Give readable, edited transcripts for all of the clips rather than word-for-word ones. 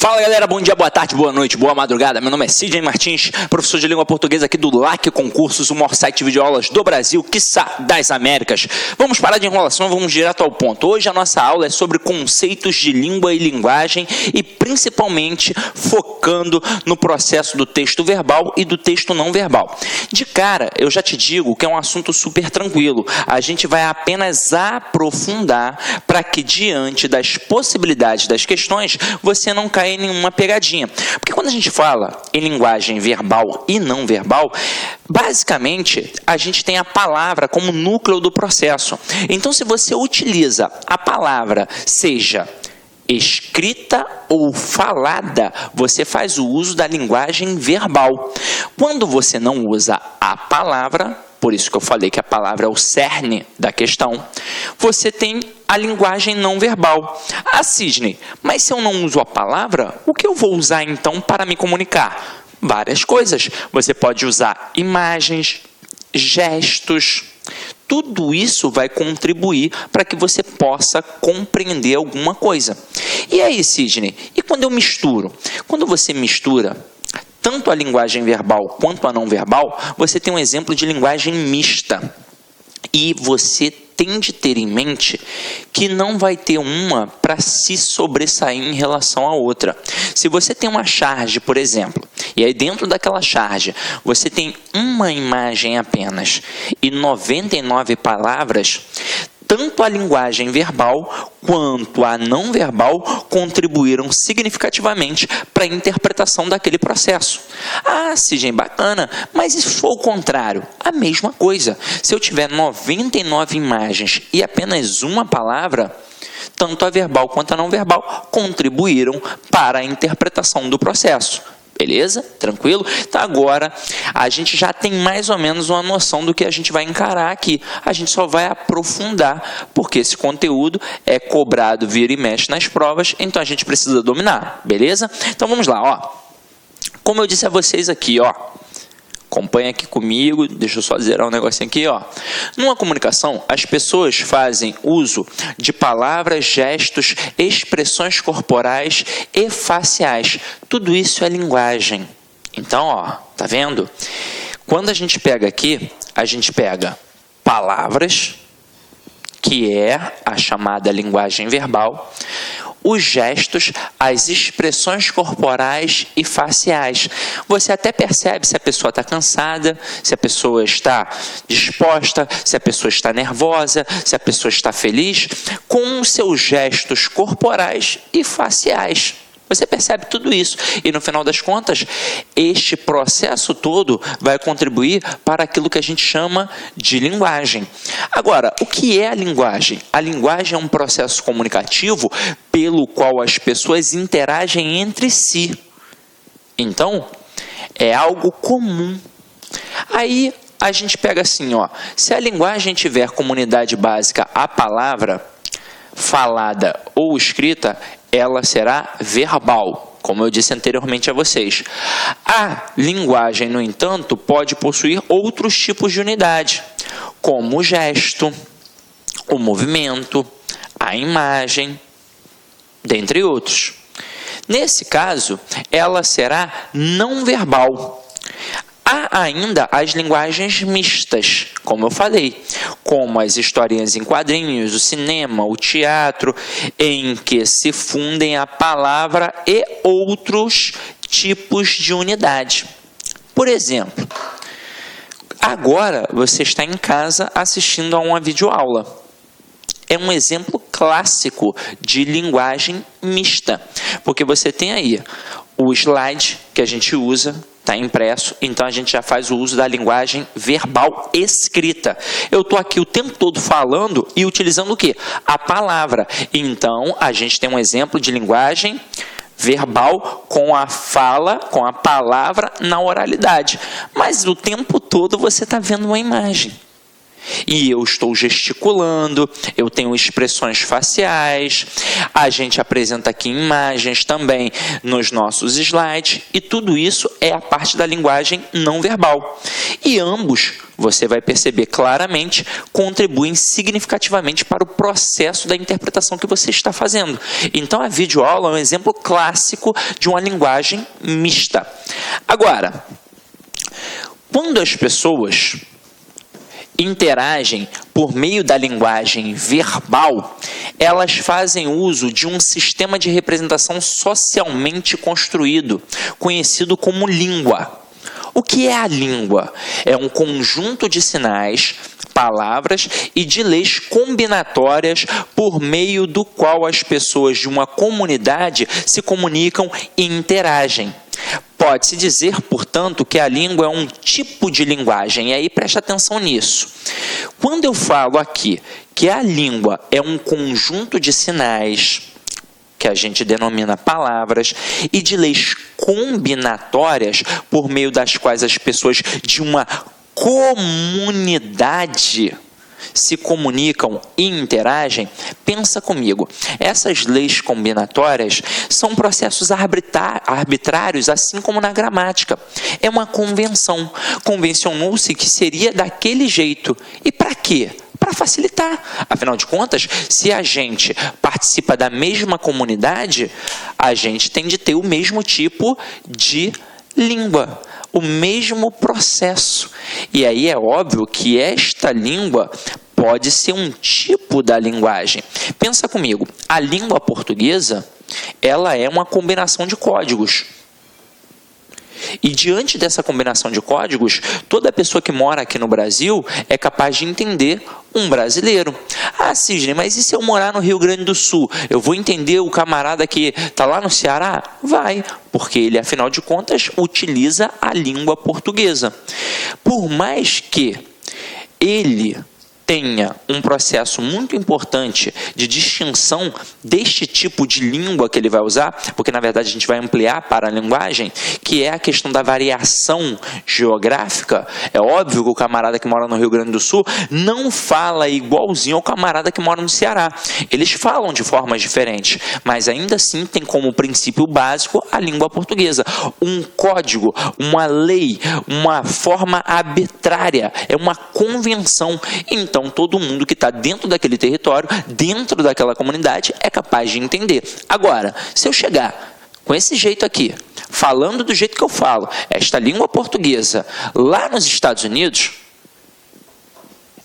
Fala galera, bom dia, boa tarde, boa noite, boa madrugada. Meu nome é Sidney Martins, professor de língua portuguesa aqui do LAC Concursos, o maior site de videoaulas do Brasil, quiçá das Américas. Vamos parar de enrolação, vamos direto ao ponto. Hoje a nossa aula é sobre conceitos de língua e linguagem e principalmente focando no processo do texto verbal e do texto não verbal. De cara, eu já te digo que é um assunto super tranquilo. A gente vai apenas aprofundar para que diante das possibilidades das questões você não caia em nenhuma pegadinha. Porque quando a gente fala em linguagem verbal e não verbal, basicamente a gente tem a palavra como núcleo do processo. Então, se você utiliza a palavra, seja escrita ou falada, você faz o uso da linguagem verbal. Quando você não usa a palavra, por isso que eu falei que a palavra é o cerne da questão, você tem a linguagem não verbal. Ah, Sidney, mas se eu não uso a palavra, o que eu vou usar então para me comunicar? Várias coisas. Você pode usar imagens, gestos. Tudo isso vai contribuir para que você possa compreender alguma coisa. E aí, Sidney, e quando eu misturo? Quando você mistura tanto a linguagem verbal quanto a não verbal, você tem um exemplo de linguagem mista. E você tem de ter em mente que não vai ter uma para se sobressair em relação à outra. Se você tem uma charge, por exemplo, e aí dentro daquela charge você tem uma imagem apenas e 99 palavras, tanto a linguagem verbal quanto a não verbal contribuíram significativamente para a interpretação daquele processo. Ah, Sidney, bacana, mas e se for o contrário? A mesma coisa. Se eu tiver 99 imagens e apenas uma palavra, tanto a verbal quanto a não verbal contribuíram para a interpretação do processo. Beleza? Tranquilo? Então agora a gente já tem mais ou menos uma noção do que a gente vai encarar aqui. A gente só vai aprofundar, porque esse conteúdo é cobrado vira e mexe nas provas, então a gente precisa dominar. Beleza? Então vamos lá, ó. Como eu disse a vocês aqui, ó. Acompanha aqui comigo, deixa eu só zerar um negocinho aqui, ó. Numa comunicação, as pessoas fazem uso de palavras, gestos, expressões corporais e faciais. Tudo isso é linguagem. Então, ó, tá vendo? Quando a gente pega aqui, a gente pega palavras, que é a chamada linguagem verbal, os gestos, as expressões corporais e faciais. Você até percebe se a pessoa está cansada, se a pessoa está disposta, se a pessoa está nervosa, se a pessoa está feliz, com os seus gestos corporais e faciais. Você percebe tudo isso e, no final das contas, este processo todo vai contribuir para aquilo que a gente chama de linguagem. Agora, o que é a linguagem? A linguagem é um processo comunicativo pelo qual as pessoas interagem entre si. Então, é algo comum. Aí, a gente pega assim, ó, se a linguagem tiver como unidade básica a palavra falada ou escrita, ela será verbal, como eu disse anteriormente a vocês. A linguagem, no entanto, pode possuir outros tipos de unidade, como o gesto, o movimento, a imagem, dentre outros. Nesse caso, ela será não verbal. Há ainda as linguagens mistas, como eu falei, como as historinhas em quadrinhos, o cinema, o teatro, em que se fundem a palavra e outros tipos de unidade. Por exemplo, agora você está em casa assistindo a uma videoaula. É um exemplo clássico de linguagem mista, porque você tem aí o slide que a gente usa, está impresso, então a gente já faz o uso da linguagem verbal escrita. Eu estou aqui o tempo todo falando e utilizando o quê? A palavra. Então, a gente tem um exemplo de linguagem verbal com a fala, com a palavra na oralidade. Mas o tempo todo você está vendo uma imagem. E eu estou gesticulando, eu tenho expressões faciais, a gente apresenta aqui imagens também nos nossos slides, e tudo isso é a parte da linguagem não verbal. E ambos você vai perceber claramente, contribuem significativamente para o processo da interpretação que você está fazendo. Então, a videoaula é um exemplo clássico de uma linguagem mista. Agora, quando as pessoas interagem por meio da linguagem verbal, elas fazem uso de um sistema de representação socialmente construído, conhecido como língua. O que é a língua? É um conjunto de sinais, palavras e de leis combinatórias por meio do qual as pessoas de uma comunidade se comunicam e interagem. Pode-se dizer, portanto, que a língua é um tipo de linguagem, e aí preste atenção nisso. Quando eu falo aqui que a língua é um conjunto de sinais, que a gente denomina palavras, e de leis combinatórias por meio das quais as pessoas de uma comunidade se comunicam e interagem, pensa comigo. Essas leis combinatórias são processos arbitrários, assim como na gramática. É uma convenção. Convencionou-se que seria daquele jeito. E para quê? Para facilitar. Afinal de contas, se a gente participa da mesma comunidade, a gente tem de ter o mesmo tipo de língua, o mesmo processo. E aí é óbvio que esta língua pode ser um tipo da linguagem. Pensa comigo, a língua portuguesa, ela é uma combinação de códigos. E diante dessa combinação de códigos, toda pessoa que mora aqui no Brasil é capaz de entender um brasileiro. Ah, Sidney, mas e se eu morar no Rio Grande do Sul? Eu vou entender o camarada que está lá no Ceará? Vai, porque ele, afinal de contas, utiliza a língua portuguesa. Por mais que ele tenha um processo muito importante de distinção deste tipo de língua que ele vai usar, porque na verdade a gente vai ampliar para a linguagem, que é a questão da variação geográfica. É óbvio que o camarada que mora no Rio Grande do Sul não fala igualzinho ao camarada que mora no Ceará. Eles falam de formas diferentes, mas ainda assim tem como princípio básico a língua portuguesa. Um código, uma lei, uma forma arbitrária, é uma convenção. Então, todo mundo que está dentro daquele território, dentro daquela comunidade, é capaz de entender. Agora, se eu chegar com esse jeito aqui, falando do jeito que eu falo, esta língua portuguesa, lá nos Estados Unidos,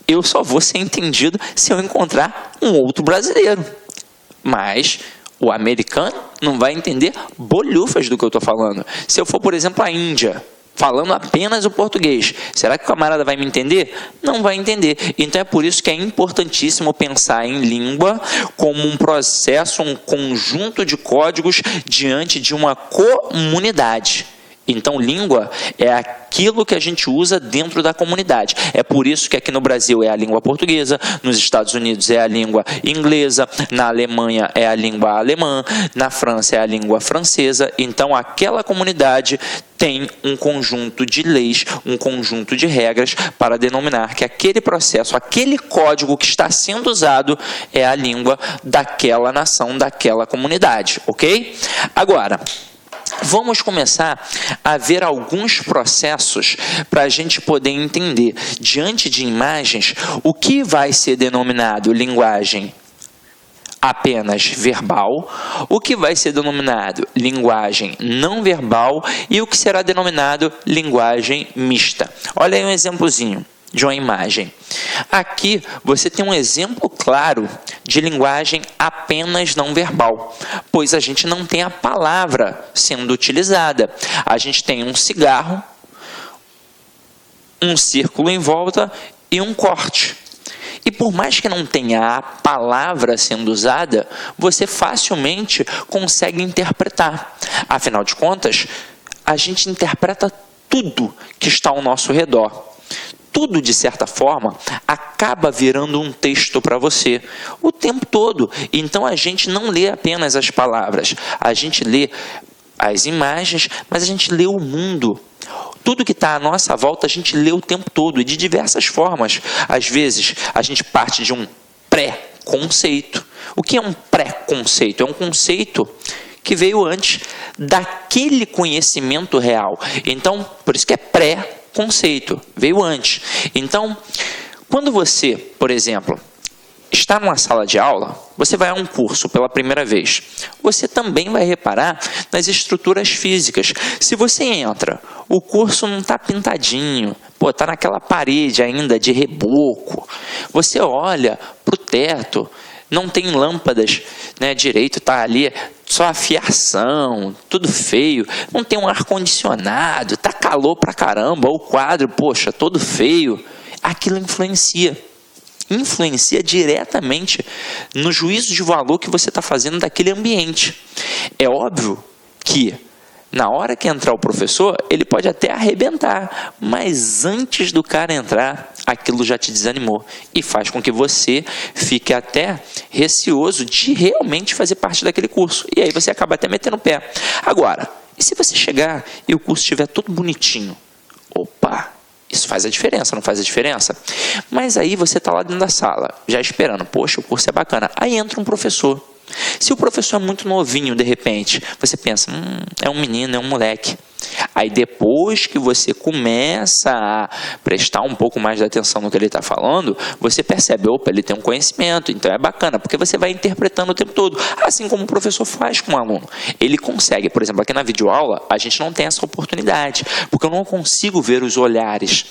eu só vou ser entendido se eu encontrar um outro brasileiro. Mas o americano não vai entender bolhufas do que eu estou falando. Se eu for, por exemplo, à Índia, falando apenas o português, será que o camarada vai me entender? Não vai entender. Então é por isso que é importantíssimo pensar em língua como um processo, um conjunto de códigos diante de uma comunidade. Então, língua é aquilo que a gente usa dentro da comunidade. É por isso que aqui no Brasil é a língua portuguesa, nos Estados Unidos é a língua inglesa, na Alemanha é a língua alemã, na França é a língua francesa. Então, aquela comunidade tem um conjunto de leis, um conjunto de regras para denominar que aquele processo, aquele código que está sendo usado é a língua daquela nação, daquela comunidade, ok? Agora, vamos começar a ver alguns processos para a gente poder entender, diante de imagens, o que vai ser denominado linguagem apenas verbal, o que vai ser denominado linguagem não verbal e o que será denominado linguagem mista. Olha aí um exemplozinho de uma imagem. Aqui você tem um exemplo claro de linguagem apenas não verbal, pois a gente não tem a palavra sendo utilizada. A gente tem um cigarro, um círculo em volta e um corte. E por mais que não tenha a palavra sendo usada, você facilmente consegue interpretar. Afinal de contas, a gente interpreta tudo que está ao nosso redor. Tudo, de certa forma, acaba virando um texto para você o tempo todo. Então, a gente não lê apenas as palavras, a gente lê as imagens, mas a gente lê o mundo. Tudo que está à nossa volta, a gente lê o tempo todo, e de diversas formas. Às vezes, a gente parte de um pré-conceito. O que é um pré-conceito? É um conceito que veio antes daquele conhecimento real. Então, por isso que é pré-conceito. conceito, veio antes. Então, quando você, por exemplo, está numa sala de aula, você vai a um curso pela primeira vez, você também vai reparar nas estruturas físicas. Se você entra, o curso não está pintadinho, está naquela parede ainda de reboco, você olha para o teto, não tem lâmpadas, né, direito, está ali só a fiação, tudo feio, não tem um ar-condicionado, está calor pra caramba, o quadro, poxa, todo feio, aquilo influencia diretamente no juízo de valor que você está fazendo daquele ambiente. É óbvio que na hora que entrar o professor, ele pode até arrebentar, mas antes do cara entrar, aquilo já te desanimou e faz com que você fique até receoso de realmente fazer parte daquele curso. E aí você acaba até metendo o pé. Agora, e se você chegar e o curso estiver todo bonitinho? Opa! Isso faz a diferença, não faz a diferença? Mas aí você está lá dentro da sala, já esperando, poxa, o curso é bacana. Aí entra um professor. Se o professor é muito novinho, de repente, você pensa, é um menino, é um moleque. Aí depois que você começa a prestar um pouco mais de atenção no que ele está falando, você percebe, opa, ele tem um conhecimento, então é bacana, porque você vai interpretando o tempo todo, assim como o professor faz com o aluno. Ele consegue, por exemplo, aqui na videoaula, a gente não tem essa oportunidade, porque eu não consigo ver os olhares.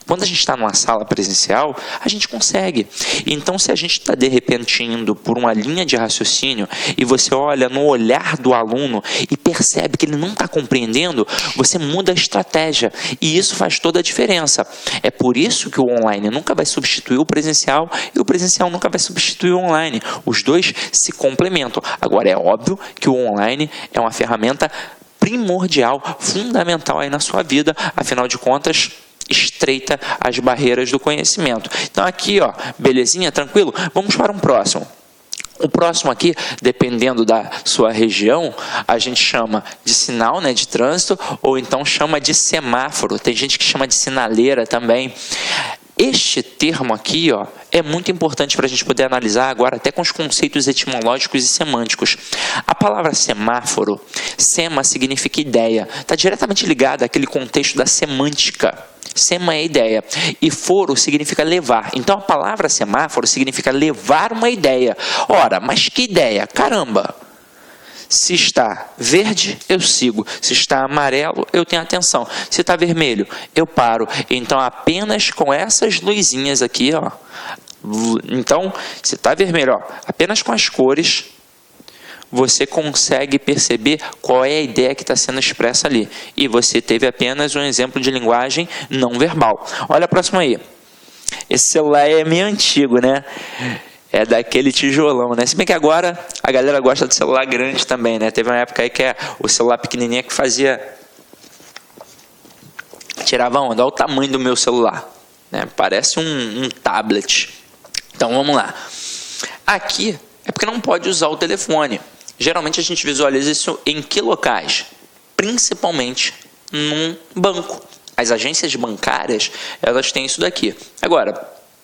Quando a gente está numa sala presencial, a gente consegue. Então, se a gente está, de repente, indo por uma linha de raciocínio e você olha no olhar do aluno e percebe que ele não está compreendendo, você muda a estratégia. E isso faz toda a diferença. É por isso que o online nunca vai substituir o presencial e o presencial nunca vai substituir o online. Os dois se complementam. Agora, é óbvio que o online é uma ferramenta primordial, fundamental aí na sua vida. Afinal de contas, estreita as barreiras do conhecimento. Então aqui, ó, belezinha, tranquilo? Vamos para um próximo. O próximo aqui, dependendo da sua região, a gente chama de sinal, né, de trânsito, ou então chama de semáforo. Tem gente que chama de sinaleira também. Este termo aqui, ó, é muito importante para a gente poder analisar agora, até com os conceitos etimológicos e semânticos. A palavra semáforo, sema significa ideia, está diretamente ligada àquele contexto da semântica. Sema é ideia e foro significa levar. Então a palavra semáforo significa levar uma ideia. Ora, mas que ideia? Caramba! Se está verde, eu sigo. Se está amarelo, eu tenho atenção. Se está vermelho, eu paro. Então apenas com essas luzinhas aqui, ó. Então, se está vermelho, ó, apenas com as cores, você consegue perceber qual é a ideia que está sendo expressa ali. E você teve apenas um exemplo de linguagem não verbal. Olha a próxima aí. Esse celular é meio antigo, né? É daquele tijolão, né? Se bem que agora a galera gosta do celular grande também, né? Teve uma época aí que é o celular pequenininho que fazia... Tirava onda. Olha o tamanho do meu celular, né? Parece um tablet. Então, vamos lá. Aqui é porque não pode usar o telefone. Geralmente a gente visualiza isso em que locais? Principalmente num banco. As agências bancárias, elas têm isso daqui. Agora,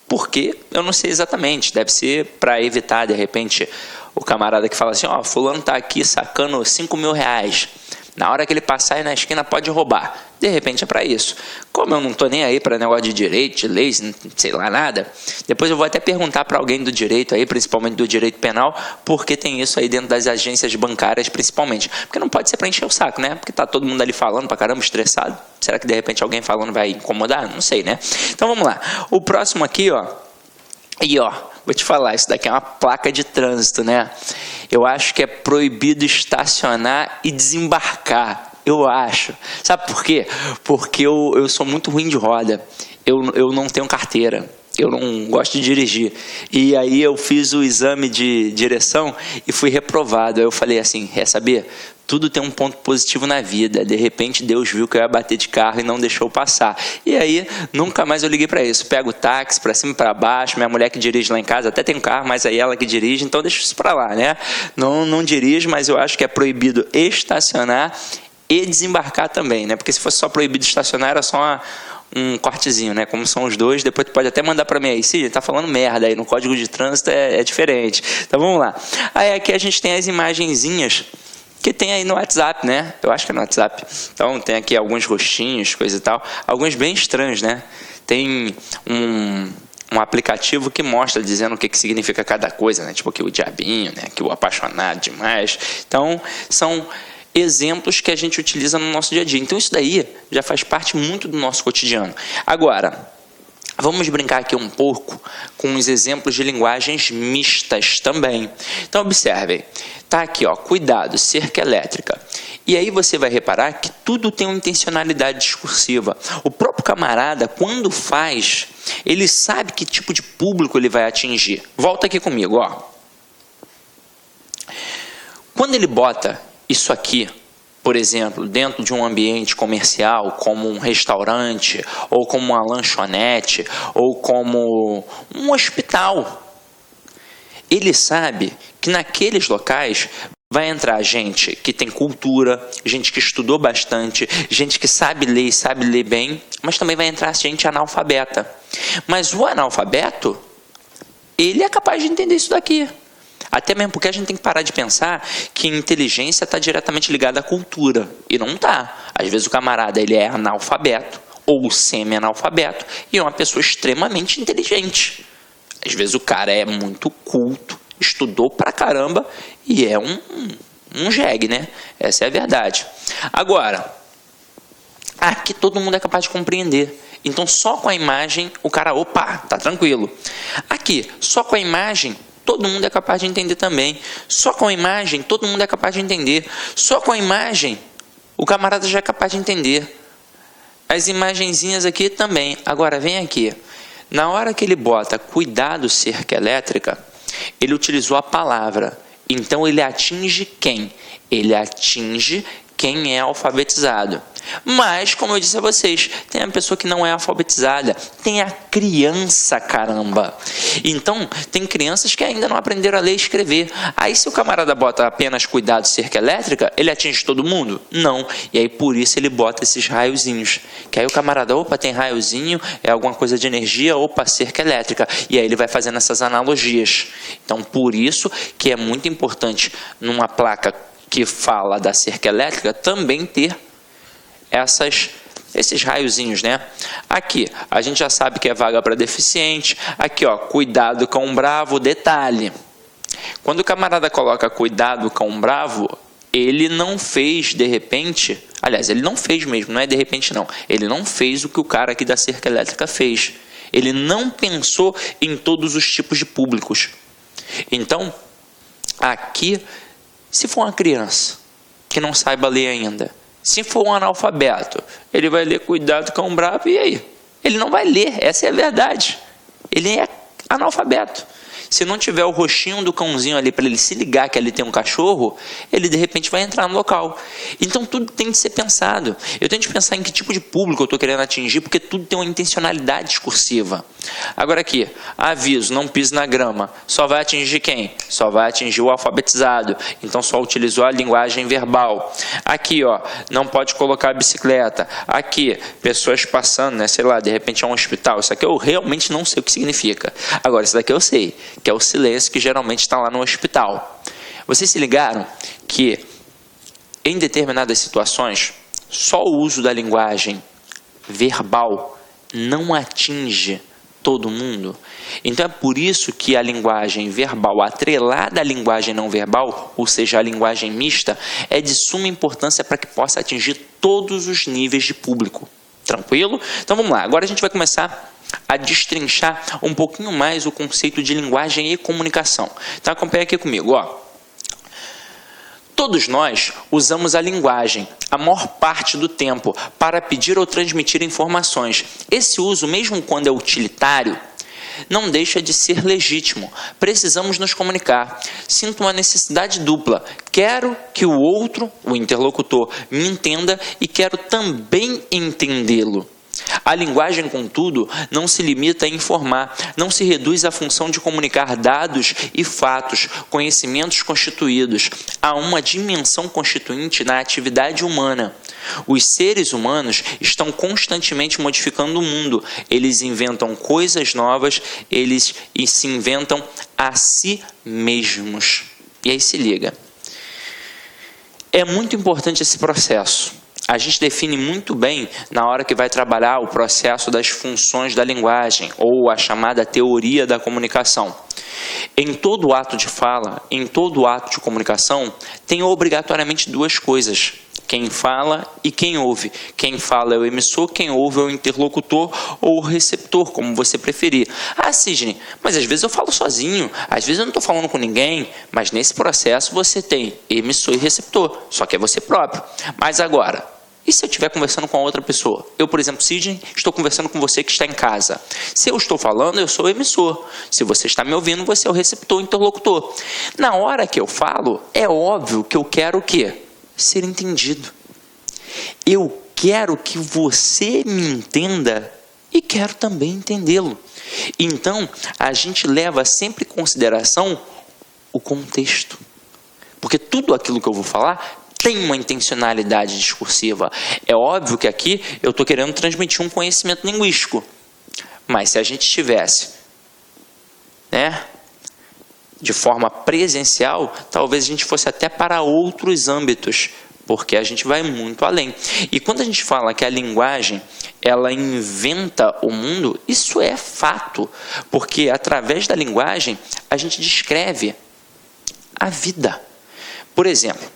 por quê? Eu não sei exatamente. Deve ser para evitar, de repente, o camarada que fala assim, ó, fulano está aqui sacando 5 mil reais. Na hora que ele passar aí na esquina, pode roubar. De repente é para isso. Como eu não estou nem aí para negócio de direito, de leis, sei lá nada, depois eu vou até perguntar para alguém do direito aí, principalmente do direito penal, por que tem isso aí dentro das agências bancárias, principalmente. Porque não pode ser para encher o saco, né? Porque tá todo mundo ali falando pra caramba, estressado. Será que de repente alguém falando vai incomodar? Não sei, né? Então vamos lá. O próximo aqui, ó. E ó, vou te falar, isso daqui é uma placa de trânsito, né? Eu acho que é proibido estacionar e desembarcar. Eu acho. Sabe por quê? Porque eu sou muito ruim de roda. Eu não tenho carteira. Eu não gosto de dirigir. E aí eu fiz o exame de direção e fui reprovado. Aí eu falei assim, quer saber? Tudo tem um ponto positivo na vida. De repente Deus viu que eu ia bater de carro e não deixou passar. E aí nunca mais eu liguei para isso. Pego o táxi para cima e para baixo. Minha mulher que dirige lá em casa, até tem um carro, mas aí ela que dirige, então deixa isso para lá, né? Não dirijo, mas eu acho que é proibido estacionar e desembarcar também, né? Porque se fosse só proibido estacionar, era só um cortezinho, né? Como são os dois, depois tu pode até mandar para mim aí, Cid, tá falando merda aí, no código de trânsito é diferente. Então vamos lá. Aí aqui a gente tem as imagenzinhas que tem aí no WhatsApp, né? Eu acho que é no WhatsApp. Então tem aqui alguns rostinhos, coisa e tal. Alguns bem estranhos, né? Tem um aplicativo que mostra dizendo o que significa cada coisa, né? Tipo aqui o diabinho, né? Que o apaixonado demais. Então são exemplos que a gente utiliza no nosso dia a dia. Então isso daí já faz parte muito do nosso cotidiano. Agora, vamos brincar aqui um pouco com os exemplos de linguagens mistas também. Então observem, tá aqui, ó, cuidado, cerca elétrica. E aí você vai reparar que tudo tem uma intencionalidade discursiva. O próprio camarada, quando faz, ele sabe que tipo de público ele vai atingir. Volta aqui comigo, ó. Quando ele bota isso aqui, por exemplo, dentro de um ambiente comercial, como um restaurante, ou como uma lanchonete, ou como um hospital, ele sabe que naqueles locais vai entrar gente que tem cultura, gente que estudou bastante, gente que sabe ler e sabe ler bem, mas também vai entrar gente analfabeta. Mas o analfabeto, ele é capaz de entender isso daqui. Até mesmo porque a gente tem que parar de pensar que inteligência está diretamente ligada à cultura. E não está. Às vezes o camarada ele é analfabeto ou semi-analfabeto e é uma pessoa extremamente inteligente. Às vezes o cara é muito culto, estudou pra caramba e é um jegue, né? Essa é a verdade. Agora, aqui todo mundo é capaz de compreender. Então só com a imagem o cara, opa, tá tranquilo. Aqui, só com a imagem todo mundo é capaz de entender também. Só com a imagem, todo mundo é capaz de entender. Só com a imagem, o camarada já é capaz de entender. As imagenzinhas aqui também. Agora, vem aqui. Na hora que ele bota cuidado cerca elétrica, ele utilizou a palavra. Então, ele atinge quem? Ele atinge quem é alfabetizado. Mas, como eu disse a vocês, tem a pessoa que não é alfabetizada, tem a criança, caramba. Então, tem crianças que ainda não aprenderam a ler e escrever. Aí, se o camarada bota apenas cuidado cerca elétrica, ele atinge todo mundo? Não. E aí, por isso, ele bota esses raiozinhos. Que aí o camarada, opa, tem raiozinho, é alguma coisa de energia, opa, cerca elétrica. E aí ele vai fazendo essas analogias. Então, por isso que é muito importante, numa placa que fala da cerca elétrica, também ter esses raiozinhos, né? Aqui, a gente já sabe que é vaga para deficiente. Aqui, ó, cuidado cão bravo, detalhe. Quando o camarada coloca cuidado cão bravo, ele não fez de repente, aliás, ele não fez mesmo, não é de repente não. Ele não fez o que o cara aqui da cerca elétrica fez. Ele não pensou em todos os tipos de públicos. Então, aqui, se for uma criança que não saiba ler ainda, se for um analfabeto, ele vai ler cuidado cão bravo e aí? Ele não vai ler, essa é a verdade. Ele é analfabeto. Se não tiver o rostinho do cãozinho ali para ele se ligar que ali tem um cachorro, ele de repente vai entrar no local. Então tudo tem de ser pensado. Eu tenho de pensar em que tipo de público eu estou querendo atingir, porque tudo tem uma intencionalidade discursiva. Agora aqui, aviso, não pise na grama. Só vai atingir quem? Só vai atingir o alfabetizado. Então só utilizou a linguagem verbal. Aqui, ó, não pode colocar a bicicleta. Aqui, pessoas passando, né? Sei lá, de repente é um hospital. Isso aqui eu realmente não sei o que significa. Agora, isso daqui eu sei, que é o silêncio que geralmente está lá no hospital. Vocês se ligaram que em determinadas situações só o uso da linguagem verbal não atinge todo mundo? Então é por isso que a linguagem verbal atrelada à linguagem não verbal, ou seja, a linguagem mista, é de suma importância para que possa atingir todos os níveis de público. Tranquilo? Então vamos lá, agora a gente vai começar a destrinchar um pouquinho mais o conceito de linguagem e comunicação. Então acompanha aqui comigo, ó. Todos nós usamos a linguagem, a maior parte do tempo, para pedir ou transmitir informações. Esse uso, mesmo quando é utilitário, não deixa de ser legítimo. Precisamos nos comunicar. Sinto uma necessidade dupla. Quero que o outro, o interlocutor, me entenda e quero também entendê-lo. A linguagem, contudo, não se limita a informar, não se reduz à função de comunicar dados e fatos, conhecimentos constituídos. Há uma dimensão constituinte na atividade humana. Os seres humanos estão constantemente modificando o mundo. Eles inventam coisas novas, eles se inventam a si mesmos. E aí se liga. É muito importante esse processo. A gente define muito bem na hora que vai trabalhar o processo das funções da linguagem, ou a chamada teoria da comunicação. Em todo ato de fala, em todo ato de comunicação, tem obrigatoriamente duas coisas: quem fala e quem ouve. Quem fala é o emissor, quem ouve é o interlocutor ou o receptor, como você preferir. Ah, Sidney, mas às vezes eu falo sozinho, às vezes eu não estou falando com ninguém, mas nesse processo você tem emissor e receptor, só que é você próprio. Mas agora, e se eu estiver conversando com a outra pessoa? Eu, por exemplo, Sidney, estou conversando com você que está em casa. Se eu estou falando, eu sou o emissor. Se você está me ouvindo, você é o receptor, interlocutor. Na hora que eu falo, é óbvio que eu quero o quê? Ser entendido. Eu quero que você me entenda e quero também entendê-lo. Então, a gente leva sempre em consideração o contexto. Porque tudo aquilo que eu vou falar tem uma intencionalidade discursiva. É óbvio que aqui eu estou querendo transmitir um conhecimento linguístico. Mas se a gente estivesse, de forma presencial, talvez a gente fosse até para outros âmbitos, porque a gente vai muito além. E quando a gente fala que a linguagem, ela inventa o mundo, isso é fato, porque através da linguagem a gente descreve a vida. Por exemplo,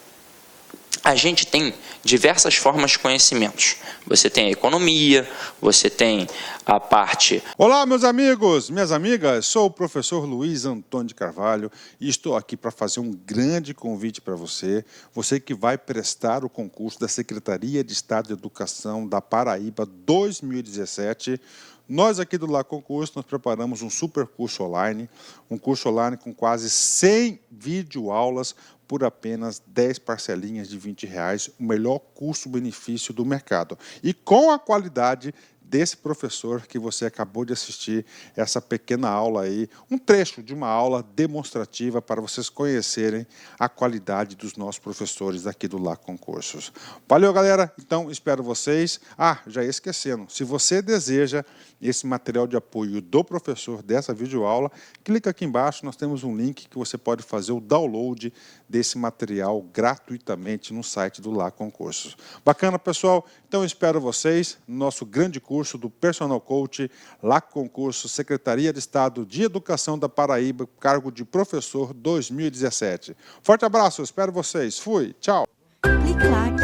a gente tem diversas formas de conhecimentos. Você tem a economia, você tem a parte... Olá, meus amigos, minhas amigas, sou o professor Luiz Antônio de Carvalho e estou aqui para fazer um grande convite para você, você que vai prestar o concurso da Secretaria de Estado de Educação da Paraíba 2017. Nós aqui do Lá Concurso, nós preparamos um super curso online, um curso online com quase 100 videoaulas por apenas 10 parcelinhas de R$20, o melhor custo-benefício do mercado. E com a qualidade desse professor que você acabou de assistir, essa pequena aula aí, um trecho de uma aula demonstrativa para vocês conhecerem a qualidade dos nossos professores aqui do Lá Concursos. Valeu, galera! Então, espero vocês. Ah, já ia esquecendo, se você deseja esse material de apoio do professor dessa videoaula, clica aqui embaixo, nós temos um link que você pode fazer o download desse material gratuitamente no site do Lá Concursos. Bacana, pessoal? Então, eu espero vocês no nosso grande curso do Personal Coach, Lá Concurso, Secretaria de Estado de Educação da Paraíba, cargo de professor 2017. Forte abraço, espero vocês. Fui, tchau! Clique lá